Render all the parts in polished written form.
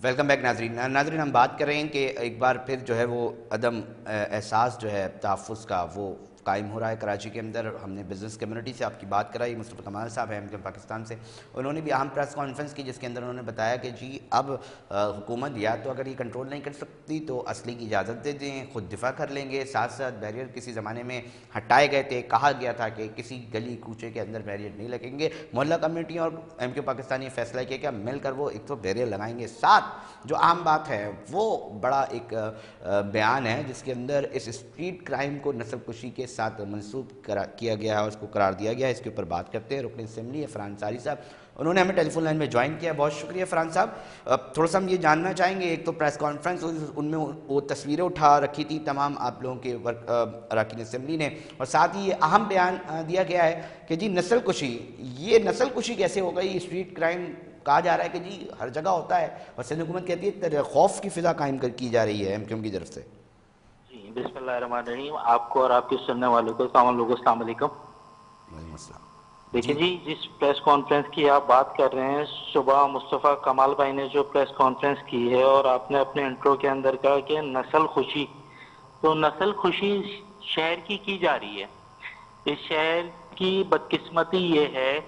Welcome back ناظرین ہم بات کر رہے ہیں کہ ایک بار پھر جو ہے وہ عدم احساس جو ہے تحفظ کا وہ قائم ہو رہا ہے کراچی کے اندر. ہم نے بزنس کمیونٹی سے آپ کی بات کرائی. مصطفیٰ کمال صاحب ہیں پاکستان سے, انہوں نے بھی اہم پریس کانفرنس کی جس کے اندر انہوں نے بتایا کہ جی اب حکومت یا تو اگر یہ کنٹرول نہیں کر سکتی تو اسلحے کی اجازت دے دیں, خود دفاع کر لیں گے. ساتھ ساتھ بیریئر کسی زمانے میں ہٹائے گئے تھے, کہا گیا تھا کہ کسی گلی کوچے کے اندر بیریئر نہیں لگیں گے. محلہ کمیٹی اور پاکستان نے فیصلہ کیا کہ مل کر وہ ایک تو بیریئر لگائیں گے. ساتھ جو عام بات ہے وہ بڑا ایک بیان ہے جس کے اندر اس اسٹریٹ کرائم کو نسل کشی کے ساتھ منسوب کیا گیا ہے, اس کو قرار دیا گیا ہے. اس کے اوپر بات کرتے ہیں رکن اسمبلی فرحان ساری صاحب, انہوں نے ہمیں ٹیلی فون لائن میں جوائن کیا. بہت شکریہ فرحان صاحب. تھوڑا سا ہم یہ جاننا چاہیں گے, ایک تو پریس کانفرنس ان میں وہ تصویریں اٹھا رکھی تھی تمام آپ لوگوں کے اراکین اسمبلی نے, اور ساتھ ہی یہ اہم بیان دیا گیا ہے کہ جی نسل کشی, یہ نسل کشی کیسے ہو گئی؟ اسٹریٹ کرائم کہا جا رہا ہے کہ جی ہر جگہ ہوتا ہے, اور سندھ حکومت کہتی ہے خوف کی فضا قائم کی جا رہی ہے ایم کی طرف سے. جی بسم اللہ الرحمن الرحیم. آپ کو اور آپ کے سننے والوں کو السلام علیکم. وعلیکم السلام. دیکھیں جی, جس پریس کانفرنس کی آپ بات کر رہے ہیں, صبح مصطفیٰ کمال بھائی نے جو پریس کانفرنس کی ہے اور آپ نے اپنے انٹرو کے اندر کہا کہ نسل خوشی, تو نسل خوشی شہر کی جا رہی ہے. اس شہر کی بدقسمتی یہ ہے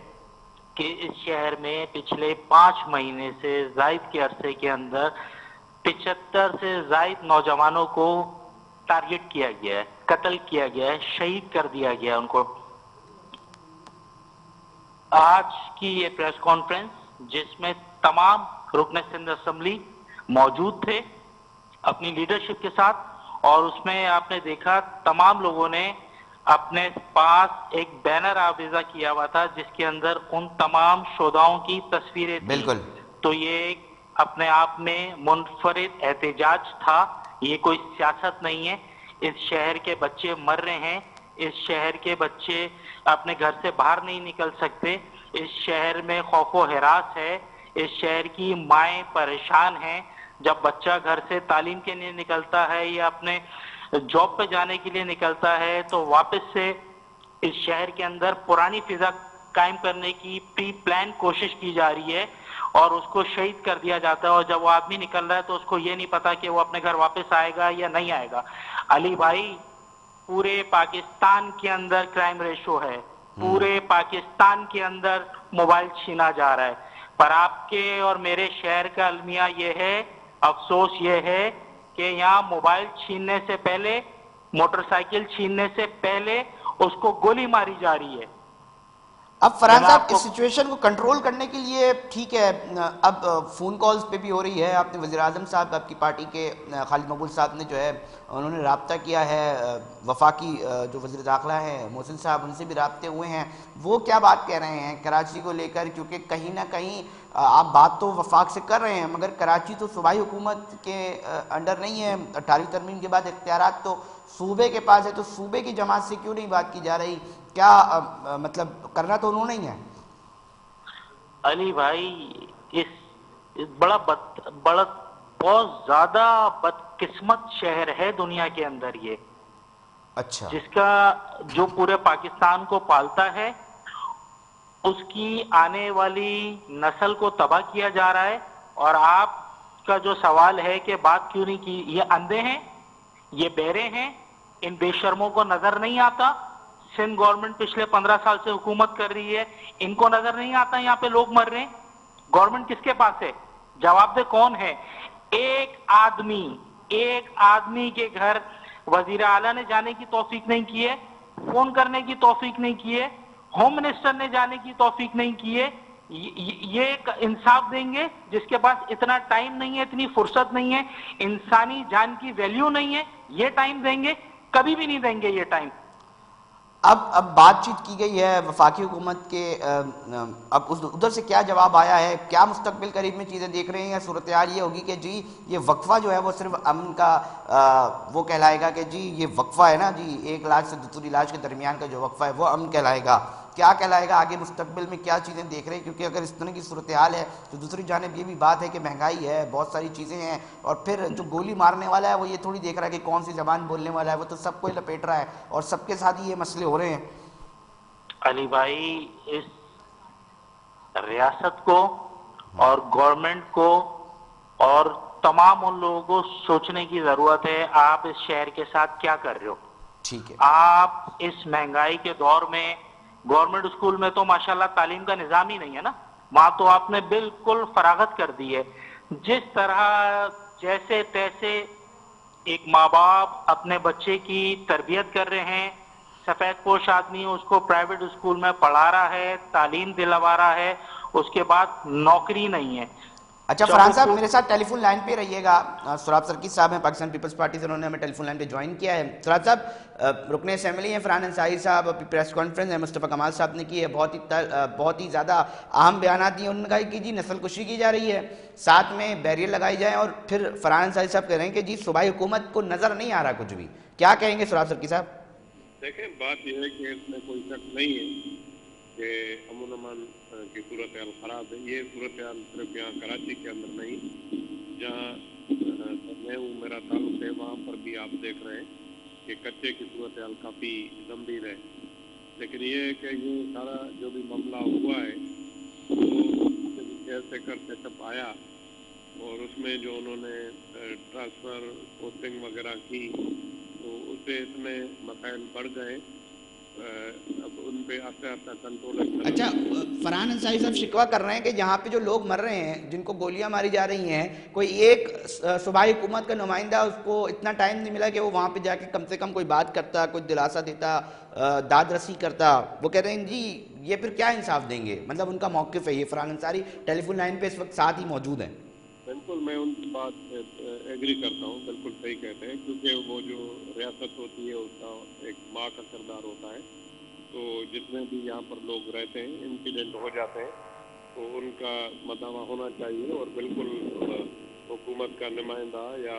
کہ اس شہر میں پچھلے 5 مہینے سے زائد کے عرصے کے اندر 75 سے زائد نوجوانوں کو ٹارگٹ کیا گیا ہے, قتل کیا گیا ہے, شہید کر دیا گیا ان کو. آج کی یہ پریس کانفرنس جس میں تمام رکن سندھ اسمبلی موجود تھے اپنی لیڈرشپ کے ساتھ, اور اس میں آپ نے دیکھا تمام لوگوں نے اپنے پاس ایک بینر آویزہ کیا ہوا تھا جس کے اندر ان تمام شہداؤں کی تصویریں تھیں. بالکل. تو یہ ایک اپنے آپ میں منفرد احتجاج تھا, یہ کوئی سیاست نہیں ہے. اس شہر کے بچے مر رہے ہیں, اس شہر کے بچے اپنے گھر سے باہر نہیں نکل سکتے, اس شہر میں خوف و ہراس ہے, اس شہر کی مائیں پریشان ہیں. جب بچہ گھر سے تعلیم کے لیے نکلتا ہے یا اپنے جاب پہ جانے کے لیے نکلتا ہے تو واپس سے اس شہر کے اندر پرانی فضا قائم کرنے کی پری پلان کوشش کی جا رہی ہے اور اس کو شہید کر دیا جاتا ہے. اور جب وہ آدمی نکل رہا ہے تو اس کو یہ نہیں پتا کہ وہ اپنے گھر واپس آئے گا یا نہیں آئے گا. علی بھائی, پورے پاکستان کے اندر کرائم ریشو ہے, پورے پاکستان کے اندر موبائل چھینا جا رہا ہے, پر آپ کے اور میرے شہر کا المیہ یہ ہے, افسوس یہ ہے کہ یہاں موبائل چھیننے سے پہلے, موٹر سائیکل چھیننے سے پہلے اس کو گولی ماری جا رہی ہے. اب فرحان صاحب جناب اس کو سچویشن کو کنٹرول کرنے کے لیے ٹھیک ہے, اب فون کالز پہ بھی ہو رہی ہے. آپ نے وزیر اعظم صاحب, آپ کی پارٹی کے خالد مقبول صاحب نے جو ہے انہوں نے رابطہ کیا ہے, وفاقی جو وزیر داخلہ ہیں محسن صاحب, ان سے بھی رابطے ہوئے ہیں. وہ کیا بات کہہ رہے ہیں کراچی کو لے کر؟ کیونکہ کہیں نہ کہیں آپ بات تو وفاق سے کر رہے ہیں مگر کراچی تو صوبائی حکومت کے انڈر نہیں ہے. 18 ترمیم کے بعد اختیارات تو صوبے کے پاس ہے, تو صوبے کی جماعت سے کیوں نہیں بات کی جا رہی؟ کیا مطلب کرنا تو انہوں نے ہی ہے. علی بھائی, اس بڑا بہت زیادہ بدقسمت شہر ہے دنیا کے اندر یہ, اچھا. جس کا جو پورے پاکستان کو پالتا ہے, اس کی آنے والی نسل کو تباہ کیا جا رہا ہے. اور آپ کا جو سوال ہے کہ بات کیوں نہیں کی, یہ اندھے ہیں, یہ بہرے ہیں, ان بے شرموں کو نظر نہیں آتا. سندھ گورنمنٹ پچھلے 15 سال سے حکومت کر رہی ہے, ان کو نظر نہیں آتا یہاں پہ لوگ مر رہے ہیں. گورنمنٹ کس کے پاس ہے؟ جواب دہ کون ہے؟ ایک آدمی کے گھر وزیر اعلیٰ نے جانے کی توفیق نہیں کی ہے, فون کرنے کی توفیق نہیں کی ہے, ہوم منسٹر نے جانے کی توفیق نہیں کی ہے. یہ انصاف دیں گے جس کے پاس اتنا ٹائم نہیں ہے, اتنی فرصت نہیں ہے, انسانی جان کی ویلیو نہیں ہے, یہ ٹائم دیں گے؟ کبھی بھی نہیں دیں گے یہ ٹائم. اب بات چیت کی گئی ہے وفاقی حکومت کے, اب ادھر سے کیا جواب آیا ہے؟ کیا مستقبل قریب میں چیزیں دیکھ رہے ہیں, یا صورتحال یہ ہوگی کہ جی یہ وقفہ جو ہے وہ صرف امن کا وہ کہلائے گا کہ جی یہ وقفہ ہے نا جی, ایک علاج سے دوسری علاج کے درمیان کا جو وقفہ ہے وہ امن کہلائے گا؟ کیا کہلائے گا آگے مستقبل میں؟ کیا چیزیں دیکھ رہے ہیں؟ کیونکہ اگر اس طرح کی صورتحال ہے تو دوسری جانب یہ بھی بات ہے کہ مہنگائی ہے, بہت ساری چیزیں ہیں, اور پھر جو گولی مارنے والا ہے وہ یہ تھوڑی دیکھ رہا ہے کہ کون سی زبان بولنے والا ہے, وہ تو سب کو ہی لپیٹ رہا ہے, اور سب کے ساتھ ہی یہ مسئلے ہو رہے ہیں. علی بھائی, اس ریاست کو اور گورنمنٹ کو اور تمام ان لوگوں کو سوچنے کی ضرورت ہے آپ اس شہر کے ساتھ کیا کر رہے ہو. ٹھیک ہے. آپ اس مہنگائی کے دور میں گورنمنٹ اسکول میں تو ماشاءاللہ تعلیم کا نظام ہی نہیں ہے نا, وہاں تو آپ نے بالکل فراغت کر دی ہے. جس طرح جیسے تیسے ایک ماں باپ اپنے بچے کی تربیت کر رہے ہیں, سفید پوش آدمی اس کو پرائیویٹ اسکول میں پڑھا رہا ہے, تعلیم دلوا رہا ہے, اس کے بعد نوکری نہیں ہے. اچھا فرحان صاحب میرے ساتھ ٹیلی فون لائن پہ رہیے گا. سراب سرکی صاحب ہیں پاکستان پیپلز پارٹی سے, انہوں نے ہمیں ٹیلی فون لائن پہ جوائن کیا ہے. سراب صاحب رکن اسمبلی ہیں فرحان انصاری صاحب, ابھی پریس کانفرنس ہے مصطفیٰ کمال صاحب نے کی ہے, بہت ہی زیادہ اہم بیانات دیے. انہوں نے کہا کہ جی نسل کشی کی جا رہی ہے, ساتھ میں بیریئر لگائی جائیں, اور پھر فرحان انصاری صاحب کہہ رہے ہیں کہ جی صوبائی حکومت کو نظر نہیں آ رہا کچھ بھی. کیا کہیں گے سراب سرکی صاحب؟ دیکھیں بات یہ ہے کہ اس میں کوئی شک نہیں ہے کہ امن امان کی صورتحال خراب ہے. یہ صورتحال صرف یہاں کراچی کے اندر نہیں, جہاں میں ہوں میرا تعلق ہے وہاں پر بھی آپ دیکھ رہے ہیں کہ کچے کی صورتحال کافی گمبھیر ہے. لیکن یہ ہے کہ یہ سارا جو بھی معاملہ ہوا ہے وہ ایسے کر سیٹ اپ آیا, اور اس میں جو انہوں نے ٹرانسفر پوسٹنگ وغیرہ کی تو اس سے اتنے مسائل بڑھ گئے, اب ان پہ آہستہ آہستہ کنٹرول. اچھا فرحان انصاری صاحب شکوہ کر رہے ہیں کہ یہاں پہ جو لوگ مر رہے ہیں, جن کو گولیاں ماری جا رہی ہیں, کوئی ایک صوبائی حکومت کا نمائندہ اس کو اتنا ٹائم نہیں ملا کہ وہ وہاں پہ جا کے کم سے کم کوئی بات کرتا, کوئی دلاسا دیتا, داد رسی کرتا. وہ کہتے ہیں جی یہ پھر کیا انصاف دیں گے, مطلب ان کا موقف ہے یہ. فرحان انصاری ٹیلی فون لائن پہ اس وقت ساتھ ہی موجود ہیں. بالکل میں ان کی بات ایگری کرتا ہوں, بالکل صحیح کہتے ہیں, کیونکہ وہ جو ریاست ہوتی ہے اس کا ایک ماں کا کردار ہوتا ہے. تو جتنے بھی یہاں پر لوگ رہتے ہیں انسیڈنٹ ہو جاتے ہیں تو ان کا مداوع ہونا چاہیے, اور بالکل حکومت کا نمائندہ یا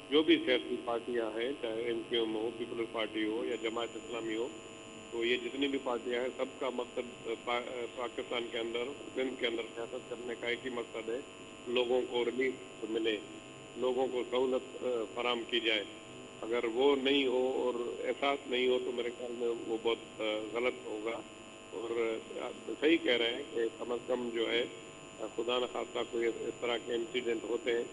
جو بھی سیاسی پارٹیاں ہیں, چاہے این پی ایم ہو, پیپلز پارٹی ہو یا جماعت اسلامی ہو, تو یہ جتنی بھی پارٹیاں ہیں سب کا مقصد پاکستان کے اندر, سندھ کے اندر سیاست کرنے کا ایک ہی مقصد ہے, لوگوں کو ریلیف ملے, لوگوں کو سہولت فراہم کی جائے. اگر وہ نہیں ہو اور احساس نہیں ہو تو میرے خیال میں وہ بہت غلط ہوگا. اور صحیح کہہ رہے ہیں کہ کم از کم جو ہے خدا نخواستہ کوئی اس طرح کے انسیڈنٹ ہوتے ہیں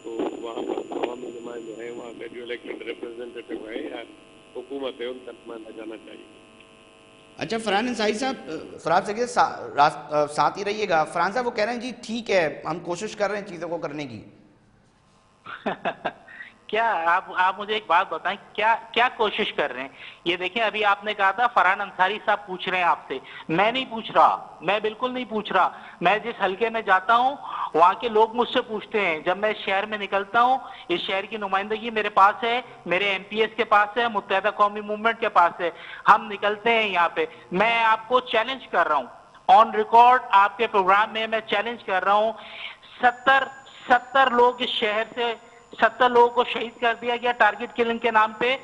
تو وہاں پر عوامی نمائندے ہیں, وہاں سے جو الیکٹڈ ریپرزینٹیٹیو ہے یا حکومت ہے, ان کا نمائندہ جانا چاہیے. اچھا فرحان انصاری صاحب, سراب سے ساتھ ہی رہیے گا. فرحان صاحب وہ کہہ رہے ہیں جی ٹھیک ہے ہم کوشش کر رہے ہیں چیزوں کو کرنے کی. کیا آپ مجھے ایک بات بتائیں, کیا کوشش کر رہے ہیں؟ یہ دیکھیں ابھی آپ نے کہا تھا فرحان انصاری صاحب پوچھ رہے ہیں آپ سے, میں نہیں پوچھ رہا, میں بالکل نہیں پوچھ رہا. میں جس حلقے میں جاتا ہوں وہاں کے لوگ مجھ سے پوچھتے ہیں, جب میں اس شہر میں نکلتا ہوں, اس شہر کی نمائندگی میرے پاس ہے, میرے ایم پی ایس کے پاس ہے, متحدہ قومی موومنٹ کے پاس ہے, ہم نکلتے ہیں یہاں پہ. میں آپ کو چیلنج کر رہا ہوں آن ریکارڈ, آپ کے پروگرام میں چیلنج کر رہا ہوں, 70 لوگ اس شہر سے 70 لوگوں کو شہید کر دیا گیا ٹارگٹ کلنگ کے نام پہ.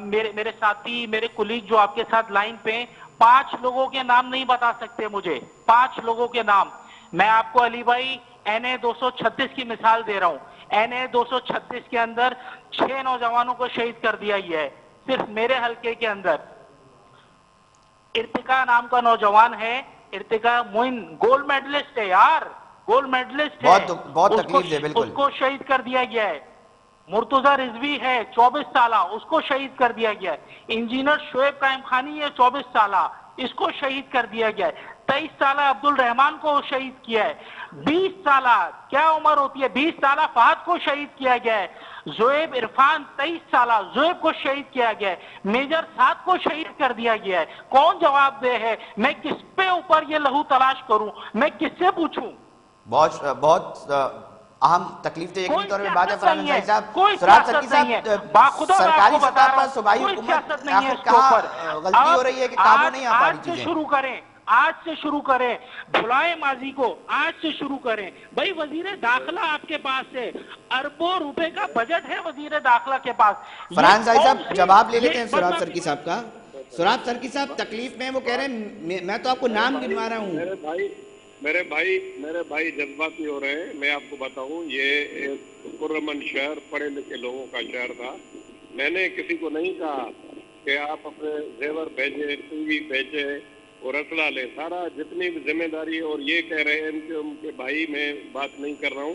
میرے ساتھی, میرے کولیگ جو آپ کے ساتھ لائن پہ, 5 لوگوں کے نام نہیں بتا سکتے مجھے, 5 لوگوں کے نام. میں آپ کو علی بھائی NA 236 کی مثال دے رہا ہوں. NA 236 کے اندر 6 نوجوانوں کو شہید کر دیا گیا ہے صرف میرے حلقے کے اندر. ارتقا نام کا نوجوان ہے, ارتقا موئن گولڈ میڈلسٹ ہے یار, گولڈ میڈلسٹ ہے, بہت تکلیف دے, بالکل اس کو شہید کر دیا گیا ہے. مرتضی رضوی ہے 24 سالہ, اس کو شہید کر دیا گیا ہے. انجینئر شعیب قائم خانی ہے 24 سالہ, اس کو شہید کر دیا گیا ہے. 23 سالہ عبد الرحمان کو شہید کیا ہے. 20 سالہ, کیا عمر ہوتی ہے, 20 سالہ فہد کو شہید کیا گیا ہے. زویب عرفان 23 سالہ, زویب کو شہید کیا گیا ہے. میجر سعد کو شہید کر دیا گیا ہے. کون جواب دہ ہے؟ میں کس پہ اوپر یہ لہو تلاش کروں, میں کس سے پوچھوں؟ بہت اہم تکلیف دہ یقینی طور پہ بات ہے فرحان انصاری صاحب. کوئی سراب سیاست سرکی نہیں ہے, صاحب, باخدا میں آپ سرکاری کو بتا سطح رہا پر ہوں, صوبائی کوئی حکومت سیاست نہیں ہے آخر اس کے کہاں اوپر. غلطی ہو رہی ہے کہ قابو نہیں آ پا رہی آج سے چیزیں؟ شروع کریں, آج سے شروع کریں, بھلائیں ماضی کو, آج سے شروع کریں. بھائی وزیر داخلہ آپ کے پاس ہے, اربوں روپے کا بجٹ ہے وزیر داخلہ کے پاس. فرحان انصاری صاحب جواب لے لیتے ہیں سراب سرکی صاحب کا. سراب سرکی صاحب تکلیف میں وہ کہہ رہے ہیں, میں تو آپ کو نام گنوا رہا ہوں. میرے بھائی جذباتی ہو رہے ہیں. میں آپ کو بتاؤں یہ ایک پرامن شہر, پڑھے لکھے لوگوں کا شہر تھا. میں نے کسی کو نہیں کہا کہ آپ اپنے زیور بھیجیں, ٹی وی بھیجیں اور اسلحہ لیں. سارا جتنی بھی ذمہ داری ہے, اور یہ کہہ رہے ہیں کہ ان کے بھائی میں بات نہیں کر رہا ہوں,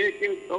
100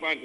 5,